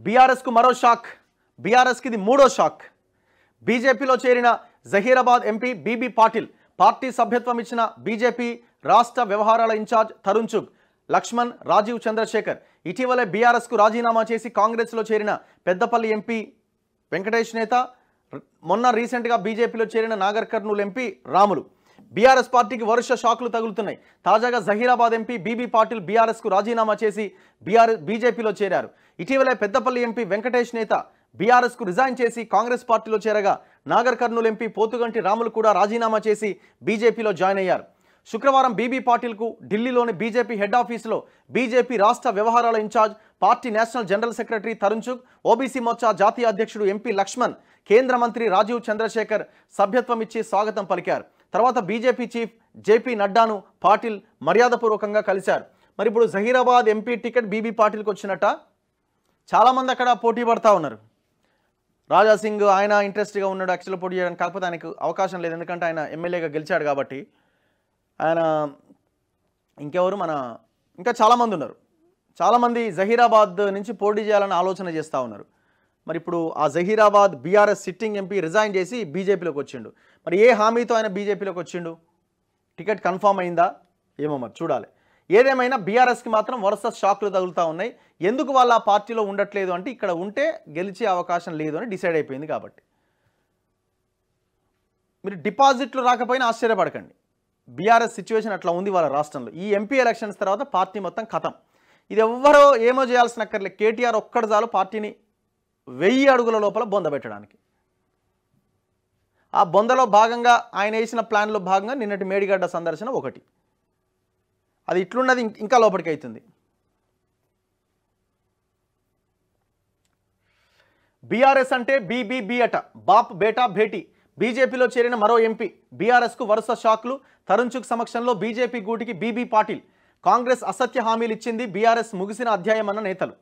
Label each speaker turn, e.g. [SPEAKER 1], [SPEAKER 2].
[SPEAKER 1] BRS కు మరో shock. BRS కి ఇది మూడో షాక్. బీజేపీలో చేరిన Zaheerabad MP BB Patil party సభ్యత్వం ఇచ్చిన బీజేపీ రాష్ట్ర వ్యవహారాల ఇన్ఛార్జ్ తరుణ్ చుగ్, లక్ష్మణ్, రాజీవ్ చంద్రశేఖర్ ఇటీవలే బీఆర్ఎస్ కు రాజీనామా చేసి కాంగ్రెస్లో చేరిన పెద్దపల్లి ఎంపీ వెంకటేష్ నేత, మొన్న రీసెంట్గా బీజేపీలో చేరిన నాగర్ కర్నూలు ఎంపీ రాములు. బీఆర్ఎస్ పార్టీకి వరుస షాకులు తగులుతున్నాయి. తాజాగా జహీరాబాద్ ఎంపీ బీబీ పాటిల్ బీఆర్ఎస్కు రాజీనామా చేసి బీజేపీలో చేరారు. ఇటీవలే పెద్దపల్లి ఎంపీ వెంకటేష్ నేత బీఆర్ఎస్కు రిజైన్ చేసి కాంగ్రెస్ పార్టీలో చేరగా నాగర్ కర్నూలు ఎంపీ పోతుగంటి రాములు కూడా రాజీనామా చేసి బీజేపీలో జాయిన్ అయ్యారు. శుక్రవారం బీబీ పాటిల్కు ఢిల్లీలోని బీజేపీ హెడ్ ఆఫీసులో బీజేపీ రాష్ట్ర వ్యవహారాల incharge, party national general secretary Tarun Chugh, OBC Morcha జాతీయ అధ్యక్షుడు ఎంపీ లక్ష్మణ్, కేంద్ర మంత్రి రాజీవ్ చంద్రశేఖర్ స్వాగతం పలికారు. తర్వాత బీజేపీ చీఫ్ జేపీ నడ్డాను పాటిల్ మర్యాదపూర్వకంగా కలిశారు. మరి ఇప్పుడు జహీరాబాద్ ఎంపీ టికెట్ బీబీ పాటిల్కి వచ్చినట్ట. చాలామంది అక్కడ పోటీ పడతా ఉన్నారు. రాజాసింగ్ ఆయన ఇంట్రెస్ట్గా ఉన్నాడు యాక్చువల్గా పోటీ చేయడానికి, కాకపోతే ఆయనకు అవకాశం లేదు, ఎందుకంటే ఆయన ఎమ్మెల్యేగా గెలిచాడు కాబట్టి. ఆయన ఇంకెవరు ఇంకా చాలామంది ఉన్నారు. చాలామంది జహీరాబాద్ నుంచి పోటీ చేయాలని ఆలోచన చేస్తూ ఉన్నారు. మరి ఇప్పుడు ఆ Zaheerabad BRS sitting MP resign చేసి బీజేపీలోకి వచ్చిండు. మరి ఏ హామీతో ఆయన బీజేపీలోకి వచ్చిండు? టికెట్ కన్ఫామ్ అయిందా ఏమో, మరి చూడాలి. ఏదేమైనా బీఆర్ఎస్కి మాత్రం వరుస షాక్లు తగులుతూ ఉన్నాయి. ఎందుకు వాళ్ళ ఆ పార్టీలో ఉండట్లేదు అంటే ఇక్కడ ఉంటే గెలిచే అవకాశం లేదు అని డిసైడ్ అయిపోయింది కాబట్టి. మీరు డిపాజిట్లు రాకపోయినా ఆశ్చర్యపడకండి. బీఆర్ఎస్ సిచ్యువేషన్ అట్లా ఉంది వాళ్ళ రాష్ట్రంలో. ఈ ఎంపీ ఎలక్షన్స్ తర్వాత పార్టీ మొత్తం ఖతం. ఇది ఎవ్వరో ఏమో చేయాల్సిన అక్కర్లే. కేటీఆర్ ఒక్కడు చాలు పార్టీని 1000 అడుగుల లోపల బొందబెట్టడానికి. ఆ బొందలో భాగంగా ఆయన వేసిన ప్లాన్లో భాగంగా నిన్నటి మేడిగడ్డ సందర్శన ఒకటి. అది ఇట్లున్నది ఇంకా లోపలికి అవుతుంది. బీఆర్ఎస్ అంటే బీబీబీ అట, బాప్ బేటా భేటీ. బీజేపీలో చేరిన మరో ఎంపీ. బీఆర్ఎస్కు వరుస షాక్లు. తరుణ్ చుగ్ సమక్షంలో బీజేపీ గూటికి బీబీ పాటిల్. కాంగ్రెస్ అసత్య హామీలు ఇచ్చింది, బీఆర్ఎస్ ముగిసిన అధ్యాయం అన్న నేతలు.